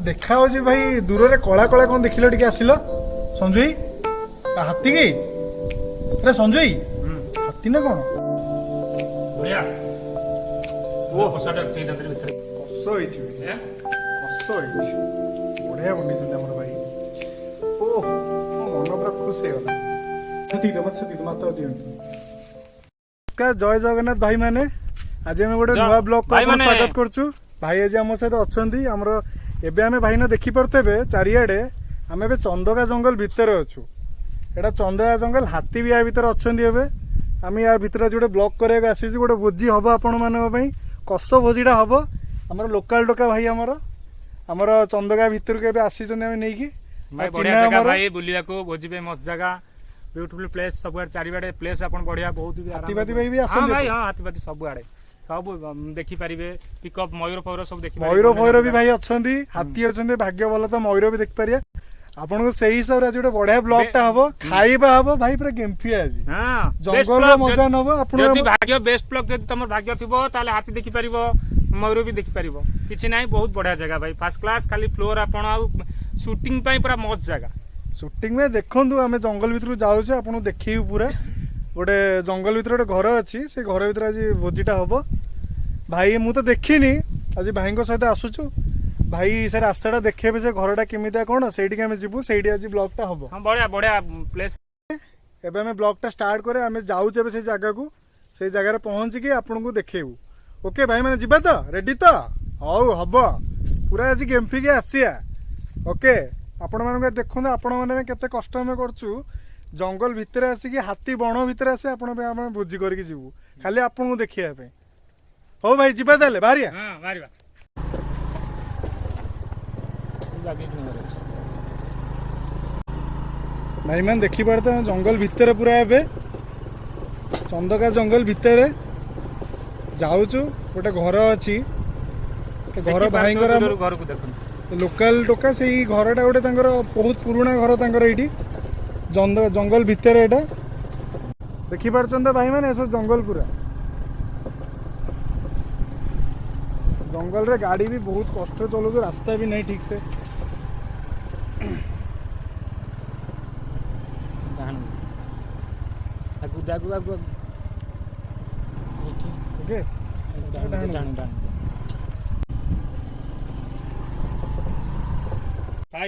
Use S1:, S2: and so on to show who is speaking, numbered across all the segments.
S1: देखा भाई दूर रे कला कला कौन देखिल टिके आसिल संजय हाथी की अरे संजय हाथी ना कौन
S2: बढ़िया वो हसाटा तीन अंदर भीतर
S1: कस होइछि कस होइछि बढ़िया बनिछन हमर भाई ओ मन पूरा खुश हे गला सती मत दियंतु नमस्कार जय जगन्नाथ भाई माने आज हम गोटे नुआ ब्लॉग को स्वागत करछु भाई आज हम सहित अछंती हमर एबे हमें भाई न देखि परतेबे चारियाडे हमें बे चंदका जंगल भितर अछु एटा चंदका जंगल हाथी भी या भितर अछंती एबे हम यार भितर गोटे ब्लॉग करे आसी गोटे भोजी हम आपण मान कस भोजीटा हम आम लोकाल टोका भाई आमर चंदका भितर के आसी नहीं कि
S2: बढ़िया जगह भाई बुलिया को भोजी पे मस्त जगह ब्यूटीफुल प्लेस सब चारिबाडे प्लेस अपन बढ़िया बहुत भी
S1: हाथीवादी भाई भी
S2: आसंती भाई हां हाथीवादी सब आड़े सब देखि परिबे पिकअप मयूर फयूर सब देखि
S1: मयूर फयूर भी भाई अछंती हाथी अछंती भाग्य भल तो मयूर भी देखि परिया आपन को सही हिसाब रे गोटे बढ़िया ब्लॉग टा हबो खाइबा हबो भाई पूरा गेमफी आज
S2: हां
S1: जंगल रे मजा नबो आपन
S2: जदी भाग्य बेस्ट ब्लॉग जदी तमर भाग्य थिबो ताले हाथी देखि परिबो मयूर भी देखि परिबो किछि नाही बहुत बढ़िया जगह भाई फर्स्ट क्लास खाली फ्लोर आपन आ शूटिंग पई पूरा मस्त जगह
S1: शूटिंग में देखंतु आमे जंगल भितर जाउछे आपन देखियु पूरा गोटे जंगल भितर गोटे घर अछि से घर भितर आज भोजीटा हबो भाई मु तो देखिनी आज भाई को सहित आसुचु भाई से रास्ताटा देखेबे जे घरटा केमिता कोन सेठी के जिबु सेठी आज ब्लॉगटा हबो
S2: हां बढ़िया बढ़िया प्लेस
S1: एबे हमें ब्लॉगटा स्टार्ट करे हमें जाउछे से जगह को से जगह रे पहुंच के आपन को देखेबु ओके भाई माने जिबा तो रेडी तो हौ हबो पूरा आज गेमफी के आसिया ओके आपण मान देखु आपण मैंने केते कष्ट में करछु जंगल भितर आसिक हाथी बण भितर आसे आपण भोजी करके जीवु खाली आपन को देखिया पे हो भाई जीवा ताले बाहरिया
S2: हां बाहरिया
S1: भाई मैंने देखि पड़ता जंगल भितर पूरा एबे चंदका जंगल भितर जाउछु गोटे घर अछि घर भाई घर
S2: को देखु
S1: लोकल टोका से घरटा गोटे बहुत पुराना घर तांकर एठी जंगल भितर एटा देखि पारछन भाई माने सब जंगल पूरा जंगल रे गाड़ी भी बहुत कष्ट चलो रास्ता भी नहीं ठीक से ओके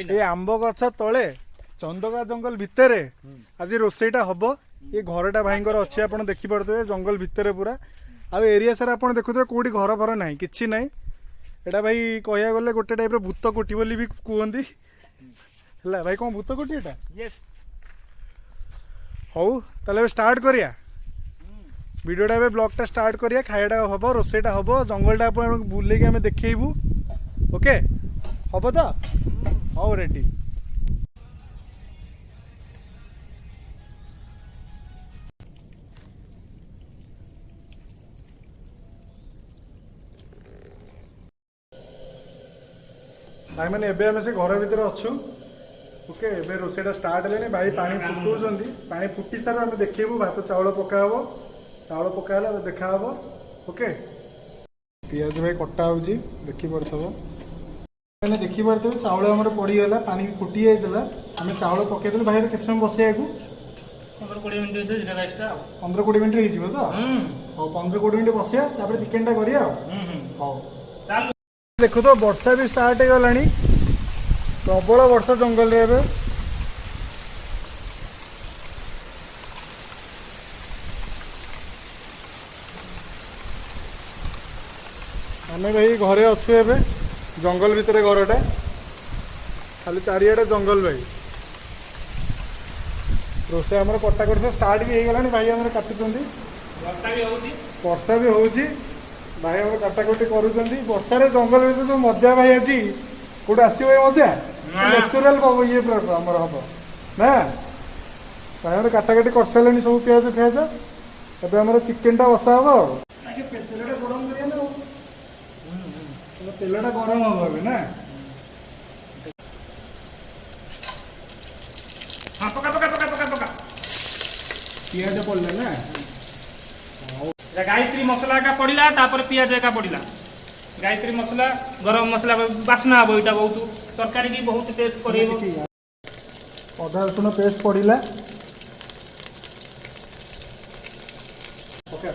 S1: ये आंब गछ तले चंदका जंगल भितर आज रोसईटा हम ये घरटा भाई अच्छे आप देखी पारे जंगल भितर पूरा आ एरिया सारा आप देखुए कौटी घर भर ना कि ना एटा भाई कह गले गोटे टाइप भूत कोठी बोली भी कहती है भाई कौन भूत कोठी एटा हौ ताले स्टार्ट करिया वीडियोटा ब्लॉगटा स्टार्ट करिया खाइटा हम रोसईटा हम जंगलटा बुले आम देखू ओके हम तो हौ रेडी भाई मैंने एबे हमें से घर भीतर अच्छु ओके एबे रोसईटा स्टार्ट है भाई पानी फुटुंट पानी फुटी सारा आम देखू भात चाउल पकाब चाउल पकाला देखा हम ओके पियाज भाई कटा हो देखी पार्थ मैंने देखी पार्थ चाउल आम पड़गला पानी फुटी जाता आम चाउल पकईदेलु भाई के समय बसैया
S2: 15-20 मिनिट
S1: 15-20 मिनिट हो तो हाँ 15-20 मिनिट बसैया चिकेनटा करिया हाँ देखो तो वर्षा भी स्टार्ट हो गलानी प्रबल वर्षा जंगल रे एबे आमे भाई घरे अच्छु एबे जंगल भितर घरटा खाली चारियाडे जंगल भाई रोसे हमर कटाकट से स्टार्ट भी हो गलानी भाई हमर काटुचंदी वर्षा भी होउची भाई हम काटाकुटी करुँच वर्षा जंगल भर जो मजा भाई आज कौट आसो मजा नेचुराल पाब ये पूरा आम हम ना भाई हम काटाकाटी कर सारे सब पिज फिज ए आम चिकेनटा बसा हम तेलटा गरम करा तेलटा गरम हम ना पिज पड़े ना
S2: गायत्री मसला का पड़िला तापर पियाज का पड़िला गायत्री मसला गरम मसला बास्ना हम यहाँ बहुत तरकारी भी बहुत टेस्ट कर
S1: अदा रसुण पेस्ट पड़ला ओके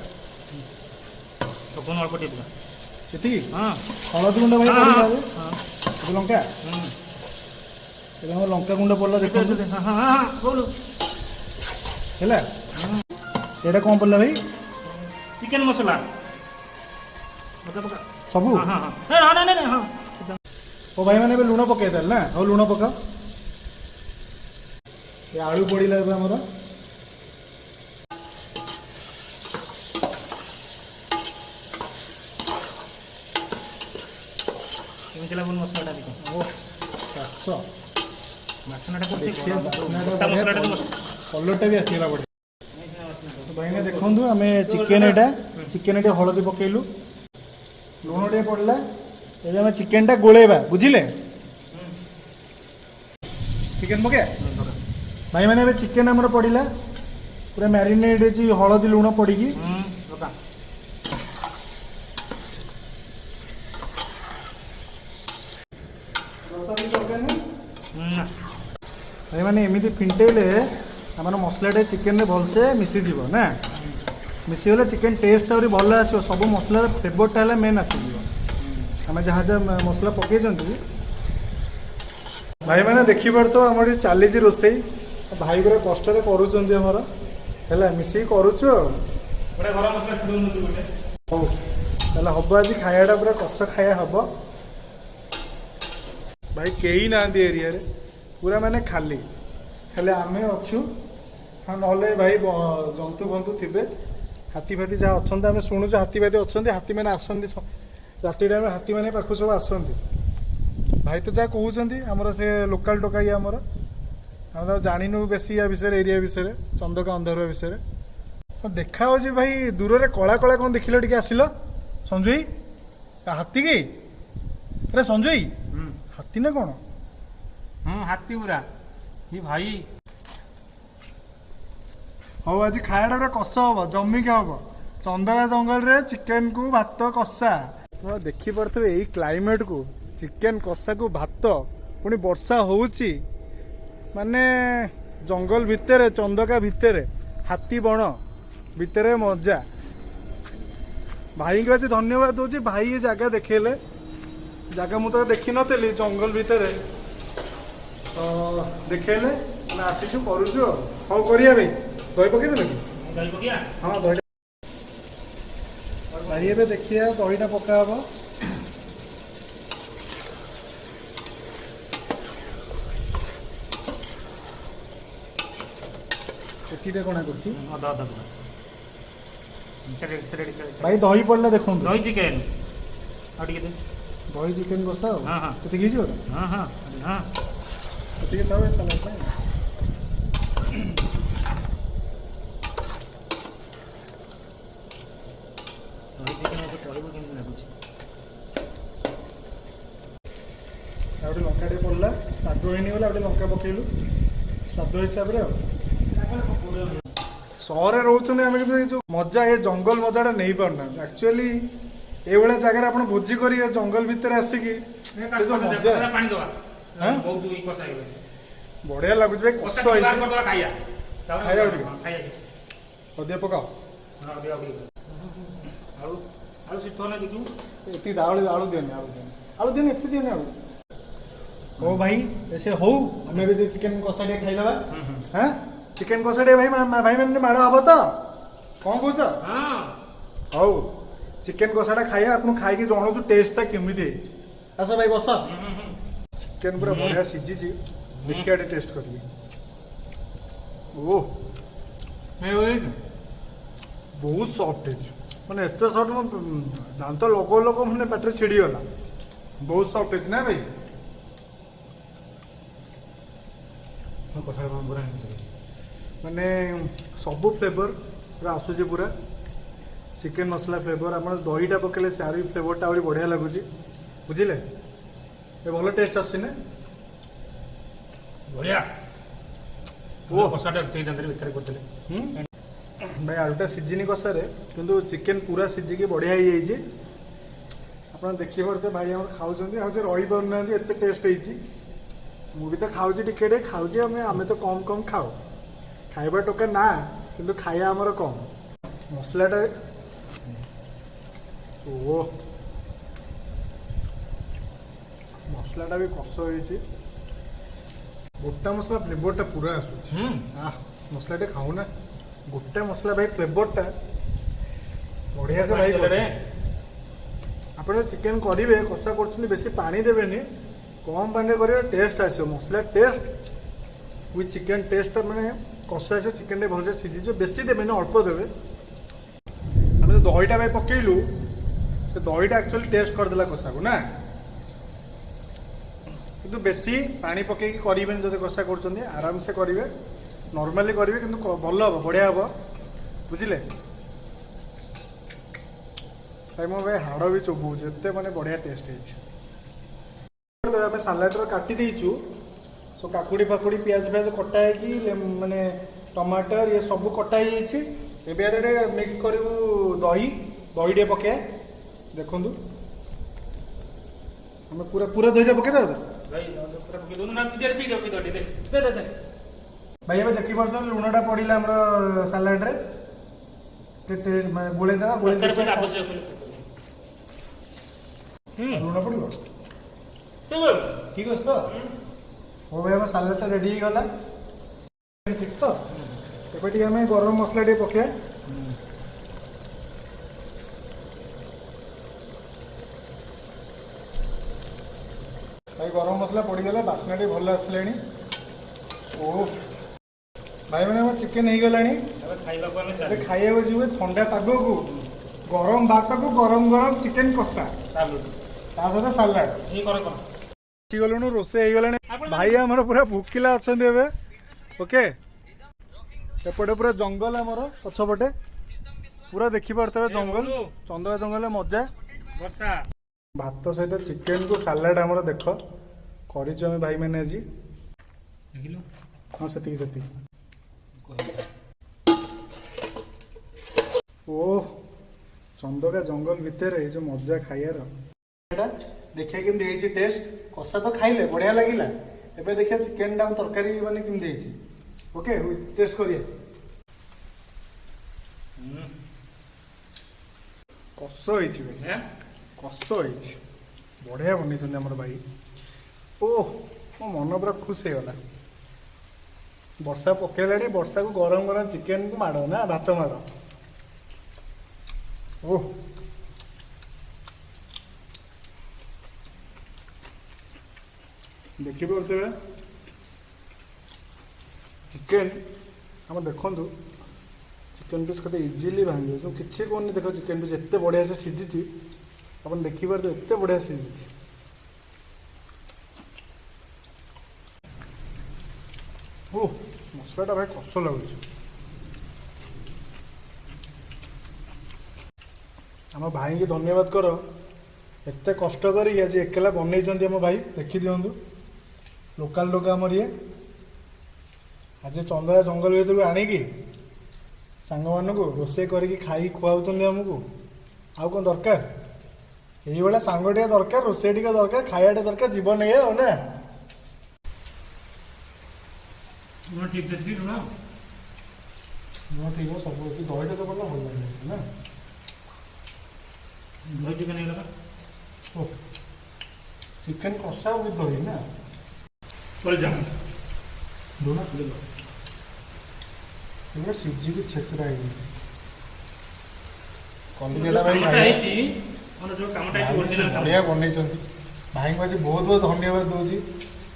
S2: कौन अल्प टिपा
S1: ये
S2: हाँ
S1: हलदी गुंड भाई
S2: हाँ,
S1: पड़ला
S2: हाँ।
S1: लंका ये लंका गुंड पड़ला देखो
S2: हाँ हाँ बोलो
S1: है ये कौन पड़ला भाई
S2: चिकेन मसला
S1: सब
S2: हाँ हाँ हाँ नहीं नहीं हाँ
S1: ओ भाई मैंने लुण पकईदे ना और लुण पका ये आलू पड़ला आमर
S2: मसला
S1: ओ चाष
S2: मसला
S1: कलरटा भी आसगला बढ़िया भाई ने देखु आम चिकेन एटा चिकेन टे हलदी पकेलु लुण टे पड़ला ये आम चिकेन टा गोलेबा बुझिले चिकेन पके भाई मैंने चिकेन आमर पड़ला पूरा मैरिनेट हलदी लुण पड़ी भाई मैंने एमती फिंटेले आम मसलाटे चिकेन रे भलसे मिसीज ना मिसीगले चिकेन टेस्ट आहरी भल आस सब मसलार फ्लेवरटा है मेन आसीज आम जहाँ जहाँ मसला पकई भाई मैंने देखिए तो आम चली रोसई भाई पूरा कष्ट करमर है मिसिक करुचु हूँ हम आज खायाटा पूरा कष खाया हम भाई कई ना एरिया रे पूरा माने खाली खाली आम अच्छु हाँ ना भाई जंतु बंतु थे हाथी फाती जहाँ अच्छा आम शुणुचु हाथी फाती अच्छा हाथी मैंने आसती राति टाइम हाथी मैंने पाख सब आसती भाई तो जहाँ कहते आमर से लोकाल टोकाई आमर आम तो जानू बेसी या विषय एरिया विषय चंदका अंधारुआ विषय देखा भाई दूर में कला कला कौन देख टे आसिल संजय हाथी की अरे संजय हाथी ना कौन
S2: हाथी पूरा ये भाई
S1: हाँ आज खायाटा पूरा कष हम जमी क्या हम चंदका जंगल रे चिकेन को भात कषा तो देखिपे यही क्लाइमेट को चिकेन कषा को भात पुणी वर्षा होउची माने जंगल भितर चंदका भितर हाथी बण भितर मजा भाई को आज धन्यवाद दूसरी भाई ये जगह देखेले जगह मुझे देखी नी जंगल भितर तो देखेले आसीचु करुचु हाँ करिया भाई दही पकईदेल कि हाँ दही भाई ए देखिए दहीटा पका हम एटीटे कणा कर भाई दही पड़ला देखो
S2: दही चिकेन
S1: दही चिकेन कषा
S2: हाँ हाँ हाँ हाँ हाँ
S1: सलाद लंका पड़ला आग होगा लंका पकेलु स्वाद हिसाब से सहर रोचते आम जो मजा ये जंगल मजाटा नहीं पारना एक्चुअली ये जगह आप भोजी कर जंगल भितर आसिक बढ़िया लगुच भाई कष खाया अधिक पकाओ ये आलू आलू दिखानी आलू दिखानी एत दिखानी आलू ओ भाई ऐसे हो हमें भी चिकेन कषा टे खाई हाँ चिकेन कषा टे भाई भाई मैंने माड़ हम तो कौन कह हौ चिकेन कषाटा खाइए आप खाई जनाऊँ टेस्टा केमी आस भाई बस चिकेन पूरा बढ़िया सीझी देखिए टेस्ट करिए ओह बहुत सफ्ट है मैंने एत सफ्ट दांत लगो लगो मैंने पाटे छिड़गला बहुत सफ्ट है ना भाई कथा पूरा माने सब फ्लेवर पूरा आसूची पूरा चिकेन मसला फ्लेवर आप दहीटा पकेले सारी फ्लेवरटा आहुरी बढ़िया लगुच बुझे भल टेस्ट आस
S2: बढ़िया
S1: ओ भाई आलूटा सीझिनी कषारे किंतु चिकेन पूरा सीझिकी बढ़िया हो ଆପଣ ଦେଖିପାରୁଥିବେ ଭାଇ ଆମର ଖାଉଛନ୍ତି ଆଉ ସେ ରହିପାରୁନାହାନ୍ତି ଏତେ ଟେଷ୍ଟ ହେଇଛି। ମୁଁ ବି ତ ଖାଉଛି ଟିକେ ଟିକେ ଖାଉଛି ଆମେ ତ କମ୍ କମ୍ ଖାଉ ଖାଇବା ଟୋକା ନା କିନ୍ତୁ ଖାଇବା ଆମର କମ୍। ମସଲାଟା ଓ ମସଲାଟା ବି କଷ ହେଇଛି ଗୋଟା ମସଲା ଫ୍ଲେଭରଟା ପୁରା ଆସୁଛି। ମସଲାଟେ ଖାଉନା ଗୋଟା ମସଲା ଭାଇ ଫ୍ଲେଭରଟା ବଢ଼ିଆ ସେ ଭାଇ କରେ। ଆପଣ ଚିକେନ କରିବେ କଷା କରୁଛନ୍ତି ବେଶୀ ପାଣି ଦେବେନି କମ୍ ପାଣିରେ କରିବେ ଟେଷ୍ଟ ଆସିବ ମସଲା ଟେଷ୍ଟ ୱିଥ୍ ଚିକେନ ଟେଷ୍ଟ ମାନେ କଷା ଆସିବ ଚିକେନରେ ଭଲସେ ସିଝିଯିବ ବେଶୀ ଦେବେନି ଅଳ୍ପ ଦେବେ। ଆମେ ଯେଉଁ ଦହିଟା ଭାଇ ପକେଇଲୁ ସେ ଦହିଟା ଆକ୍ଚୁଆଲି ଟେଷ୍ଟ କରିଦେଲା କଷାକୁ ନା କିନ୍ତୁ ବେଶୀ ପାଣି ପକେଇକି କରିବେନି ଯଦି କଷା କରୁଛନ୍ତି ଆରାମସେ କରିବେ ନର୍ମାଲି କରିବେ କିନ୍ତୁ ଭଲ ହେବ ବଢ଼ିଆ ହେବ ବୁଝିଲେ। ଭାଇ ମୋ ଭାଇ ହାଡ଼ ବି ଚୋବଉଛି ଏତେ ମାନେ ବଢ଼ିଆ ଟେଷ୍ଟ ହେଇଛି। ଆମେ ସାଲାଡ଼ର କାଟି ଦେଇଛୁ ସो କାକୁଡ଼ି ଫାକୁଡ଼ି ପିଆଜ ଫିଆଜ କଟା ହେଇକି ମାନେ ଟମାଟର ଇଏ ସବୁ କଟା ହେଇଯାଇଛି। ଏବେ ଏରେ ମିକ୍ସ କରିବୁ ଦହି ଟିକେ ପକେଇବା ଦେଖନ୍ତୁ ଆମେ ପୁରା ପୁରା ଦହିଟା ପକେଇଦେବା ତ ଭାଇ ଏବେ ଦେଖିପାରୁଛନ୍ତି ଲୁଣଟା ପଡ଼ିଲା ଆମର ସାଲାଡ଼ରେ ଗୋଳେଇଦେବା ଲୁଣ ପଡ଼ିବ ଠିକ୍ ଅଛି ତ। ହଉ ଭାଇ ଆମ ସାଲାଡ଼ଟା ରେଡ଼ି ହେଇଗଲା ଠିକ୍ ତ। ଏବେ ଟିକେ ଆମେ ଗରମ ମସଲା ଟିକେ ପକେଇବା ଭାଇ ଗରମ ମସଲା ପଡ଼ିଗଲା ବାସ୍ନା ଟିକେ ଭଲ ଆସିଲାଣି। ଓ ଭାଇ ମାନେ ଆମର ଚିକେନ ହେଇଗଲାଣି ଏବେ ଖାଇବାକୁ ଯିବେ ଥଣ୍ଡା ପାଗକୁ ଗରମ ଭାତକୁ ଗରମ ଗରମ ଚିକେନ କଷା ତା ସହିତ ସାଲାଡ ଗଲୁଣୁ ରୋଷେଇ ହେଇଗଲାଣି। ଭାଇ ଆମର ପୁରା ଭୋକିଲା ଅଛନ୍ତି ଏବେ ଓକେ। ଏପଟେ ପୁରା ଜଙ୍ଗଲ ଆମର ପଛପଟେ ପୁରା ଦେଖିପାରୁଥିବେ ଜଙ୍ଗଲ ଚନ୍ଦକା ଜଙ୍ଗଲ ମଜା ବର୍ଷା ଭାତ ସହିତ ଚିକେନ କୁ ସାଲାଡ ଆମର ଦେଖ କରିଛୁ ଆମେ ଭାଇ ମାନେ ଆଜି। ହଁ ସେତିକି ଓ ଚନ୍ଦକା ଜଙ୍ଗଲ ଭିତରେ ଏ ଯୋଉ ମଜା ଖାଇବାର ଏଇଟା ଦେଖିବା କେମିତି ହେଇଛି ଟେଷ୍ଟ। କଷା ତ ଖାଇଲେ ବଢିଆ ଲାଗିଲା ଏବେ ଦେଖିବା ଚିକେନ ଟା ତରକାରୀ ମାନେ କେମିତି ହେଇଛି ଓକେ ଟେଷ୍ଟ କରିବା। କଷ ହେଇଛି ଭାଇ କଷ ହେଇଛି ବଢିଆ ବନେଇଛନ୍ତି ଆମର ଭାଇ। ଓ ମୋ ମନ ପୁରା ଖୁସି ହେଇଗଲା। ବର୍ଷା ପକେଇଲାଣି ବର୍ଷାକୁ ଗରମ ଗରମ ଚିକେନ କୁ ମାଡ଼ ନା ଭାତ ମାଡ଼। ଓ ଦେଖିପାରୁଥିବେ ଚିକେନ ଆମ ଦେଖନ୍ତୁ ଚିକେନ ପିସ୍ କେତେ ଇଜିଲି ଭାଙ୍ଗିବ ଯେଉଁ କିଛି କହୁନି ଦେଖ ଚିକେନ ପିସ୍ ଏତେ ବଢ଼ିଆ ସେ ସିଝିଛି ଆପଣ ଦେଖିପାରୁଥିବେ ଏତେ ବଢ଼ିଆ ସିଝିଛି। ଓ ମସଲାଟା ଭାଇ କଷ ଲାଗୁଛି। ଆମ ଭାଇଙ୍କି ଧନ୍ୟବାଦ କର ଏତେ କଷ୍ଟ କରିକି ଆଜି ଏକଲା ବନେଇଛନ୍ତି ଆମ ଭାଇ ଦେଖିଦିଅନ୍ତୁ ଲୋକାଲ ଲୋକ ଆମର ଇଏ ଆଜି ଚନ୍ଦକା ଜଙ୍ଗଲ ଭିତରୁ ଆଣିକି ସାଙ୍ଗମାନଙ୍କୁ ରୋଷେଇ କରିକି ଖାଇ ଖୁଆଉଛନ୍ତି ଆମକୁ ଆଉ କ'ଣ ଦରକାର। ଏଇଭଳିଆ ସାଙ୍ଗ ଟିକେ ଦରକାର ରୋଷେଇ ଟିକେ ଦରକାର ଖାଇବା ଟିକେ ଦରକାର ଜୀବନ ଇଏ ଆଉ ନା। ଠିକ ସବୁ ଅଛି ଦହିଟା ତ ଭଲ ଲାଗେ ନା ଚିକେନ କଷା ୱିଥ୍ ଦହି ନା ଏଗୁଡ଼ା ସିଝିକି ଛେଚରା ହେଇଯାଇଛି। ବଢ଼ିଆ ବନେଇଛନ୍ତି ଭାଇଙ୍କୁ ଆଜି ବହୁତ ବହୁତ ଧନ୍ୟବାଦ ଦଉଛି।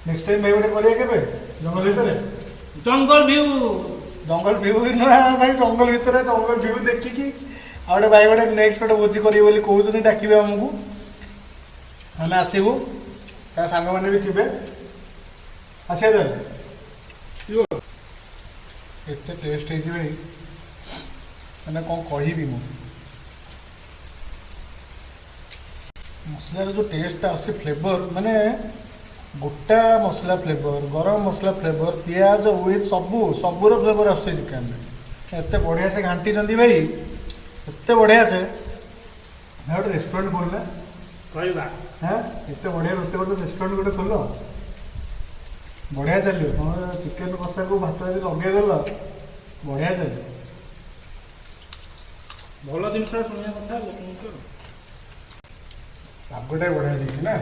S1: ନେକ୍ସଟ ଟାଇମ୍ ଭାଇ ଗୋଟେ କରିବା କେବେ ଜଙ୍ଗଲ ଭିତରେ ଜଙ୍ଗଲ ଭିଉ ବି ନୁହେଁ ଭାଇ ଜଙ୍ଗଲ ଭିତରେ ଜଙ୍ଗଲ ଭିଉ ଦେଖିକି ଆଉ ଗୋଟେ ଭାଇ ଗୋଟେ ନେକ୍ସଟ ଗୋଟେ ଭୋଜି କରିବେ ବୋଲି କହୁଛନ୍ତି ଡାକିବେ ଆମକୁ ଆମେ ଆସିବୁ ତା ସାଙ୍ଗମାନେ ବି ଥିବେ ଆସିବା ତାହେଲେ ଏତେ ଟେଷ୍ଟ ହେଇଛି ଭାଇ ମାନେ କ'ଣ କହିବି ମୁଁ। ମସଲାର ଯେଉଁ ଟେଷ୍ଟଟା ଆସୁଛି ଫ୍ଲେଭର ମାନେ ଗୋଟା ମସଲା ଫ୍ଲେଭର ଗରମ ମସଲା ଫ୍ଲେଭର ପିଆଜ ୱିଥ୍ ସବୁର ଫ୍ଲେଭର ଆସୁଛି ଚିକେନରେ ଏତେ ବଢ଼ିଆ ସେ ଘାଣ୍ଟିଛନ୍ତି ଭାଇ ଏତେ ବଢ଼ିଆ ସେ ଗୋଟେ ରେଷ୍ଟୁରାଣ୍ଟ ଖୋଲିଲା ତ
S2: କହିବା
S1: हाँ एत बढ़िया रोसे गोटे रेस्टोरेंट गोटे खोल बढ़िया चलियो तुम चिकेन कषा को भात लगे बढ़िया चलियो
S2: ଭଲ ଜିନିଷ ଶୁଣିବା କଥା ଲୋକଙ୍କୁ।
S1: ପାଗଟା ବଢିଆ ଦେଇଛି ନା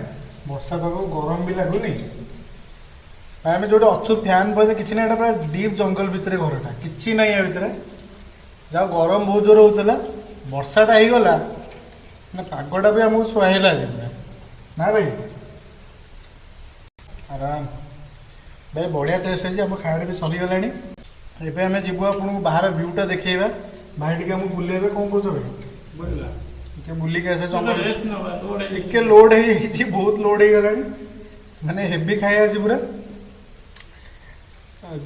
S1: ବର୍ଷା ପାଗ ଗରମ ବି ଲାଗୁନି ଆମେ ଯୋଉଠି ଅଛୁ ଫ୍ୟାନ୍ ପଇସା କିଛି ନାହିଁ ଏଇଟା ପୁରା ଡିପ୍ ଜଙ୍ଗଲ ଭିତରେ ଘରଟା କିଛି ନାହିଁ ୟା ଭିତରେ ଯାହା ଗରମ ବହୁତ ଜୋର ହଉଥିଲା ବର୍ଷାଟା ହେଇଗଲା ନା ପାଗଟା ବି ଆମକୁ ସୁହାଇଲା ଆଜି ପୁରା ନା ଭାଇ ଆରାମ ଭାଇ ବଢିଆ ଟେଷ୍ଟ ହେଇଛି ଆମ ଖାଇବା ବି ସରିଗଲାଣି ଏବେ ଆମେ ଯିବୁ ଆପଣଙ୍କୁ ବାହାର ଭ୍ୟୁଟା ଦେଖେଇବା ଭାଇ ଟିକେ ଆମକୁ ବୁଲେଇବେ କ'ଣ କହୁଛ ଭାଇ
S2: ବୁଝିଲା
S1: ଟିକେ ବୁଲିକି ଆସେ ଜଙ୍ଗଲ
S2: ରେଷ୍ଟ ନବା ଲୋଡ
S1: ଟିକେ ଲୋଡ ହେଇଯାଇଛି ବହୁତ ଲୋଡ ହେଇଗଲାଣି ମାନେ ହେଭି ଖାଇବା ଅଛି ପୁରା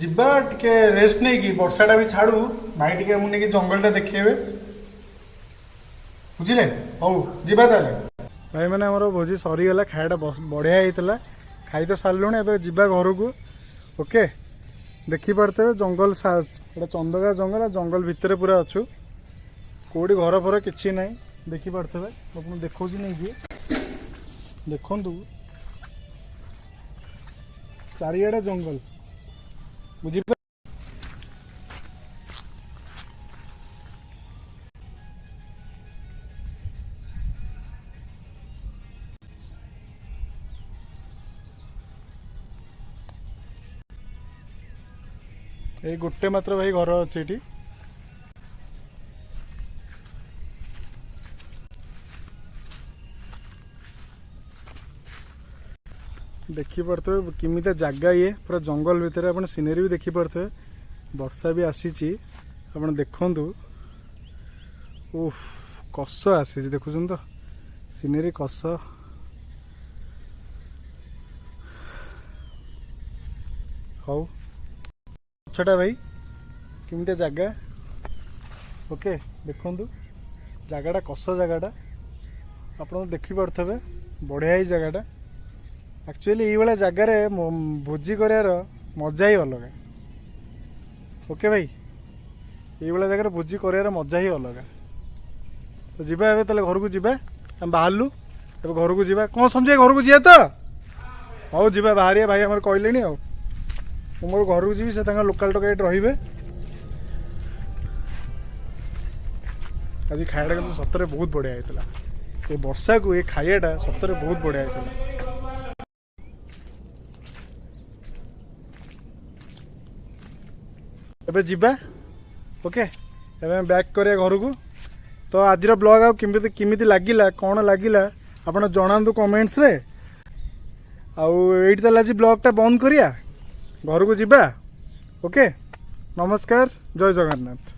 S1: ଯିବା ଟିକେ ରେଷ୍ଟ ନେଇକି ବର୍ଷାଟା ବି ଛାଡୁ ଭାଇ ଟିକେ ଆମକୁ ନେଇକି ଜଙ୍ଗଲଟା ଦେଖେଇବେ ବୁଝିଲେ ହଉ ଯିବା ତାହେଲେ ଭାଇ ମାନେ ଆମର ଭୋଜି ସରିଗଲା ଖାଇବାଟା ବଢିଆ ହେଇଥିଲା ଖାଇ ତ ସାରିଲୁଣି ଏବେ ଯିବା ଘରକୁ ଓକେ ଦେଖିପାରୁଥିବେ ଜଙ୍ଗଲ ଏଇଟା ଚନ୍ଦକା ଜଙ୍ଗଲ ଜଙ୍ଗଲ ଭିତରେ ପୁରା ଅଛୁ କୋଉଠି ଘର ଫର କିଛି ନାହିଁ ଦେଖିପାରୁଥିବେ ଆପଣ ଦେଖଉଛି ନେଇକି ଦେଖନ୍ତୁ ଚାରିଆଡେ ଜଙ୍ଗଲ ବୁଝିପାର ଏଇ ଗୋଟେ ମାତ୍ର ଭାଇ ଘର ଅଛି ଏଠି ଦେଖିପାରୁଥିବେ କେମିତିଆ ଜାଗା ଇଏ ପୁରା ଜଙ୍ଗଲ ଭିତରେ ଆପଣ ସିନେରୀ ବି ଦେଖିପାରୁଥିବେ ବର୍ଷା ବି ଆସିଛି ଆପଣ ଦେଖନ୍ତୁ ଉଫ୍ କଷ ଆସିଛି ଦେଖୁଛନ୍ତି ତ ସିନେରୀ କଷ ହଉ ଛଟା ଭାଇ କେମିତିଆ ଜାଗା ଓକେ ଦେଖନ୍ତୁ ଜାଗାଟା କଷ ଜାଗାଟା ଆପଣ ଦେଖିପାରୁଥିବେ ବଢ଼ିଆ ଏଇ ଜାଗାଟା ଆକ୍ଚୁଆଲି ଏଇଭଳିଆ ଜାଗାରେ ଭୋଜି କରିବାର ମଜା ହିଁ ଅଲଗା ଓକେ ଭାଇ ଏଇଭଳିଆ ଜାଗାରେ ଭୋଜି କରିବାର ମଜା ହିଁ ଅଲଗା ତ ଯିବା ଏବେ ତାହେଲେ ଘରକୁ ଯିବା ଆମେ ବାହାରିଲୁ ଏବେ ଘରକୁ ଯିବା କ'ଣ ସଞ୍ଜୟ ଘରକୁ ଯିବା ତ ହଉ ଯିବା ବାହାରିବା ଭାଇ ଆମର କହିଲେଣି ଆଉ ମୁଁ ମୋର ଘରକୁ ଯିବି ସେ ତାଙ୍କ ଲୋକାଲ ଟୋକା ଏଠି ରହିବେ ଆଜି ଖାଇବାଟା କିନ୍ତୁ ସତରେ ବହୁତ ବଢ଼ିଆ ହେଇଥିଲା ଏ ବର୍ଷାକୁ ଏ ଖାଇବାଟା ସତରେ ବହୁତ ବଢ଼ିଆ ହେଇଥିଲା ଏବେ ଯିବା ଓକେ ଏବେ ଆମେ ବ୍ୟାକ୍ କରିବା ଘରକୁ ତ ଆଜିର ବ୍ଲଗ୍ ଆଉ କେମିତି ଲାଗିଲା କ'ଣ ଲାଗିଲା ଆପଣ ଜଣାନ୍ତୁ କମେଣ୍ଟସରେ ଆଉ ଏଇଠି ତାହେଲେ ଆଜି ବ୍ଲଗ୍ଟା ବନ୍ଦ କରିବା ଘରକୁ ଯିବା ଓକେ ନମସ୍କାର ଜୟ ଜଗନ୍ନାଥ।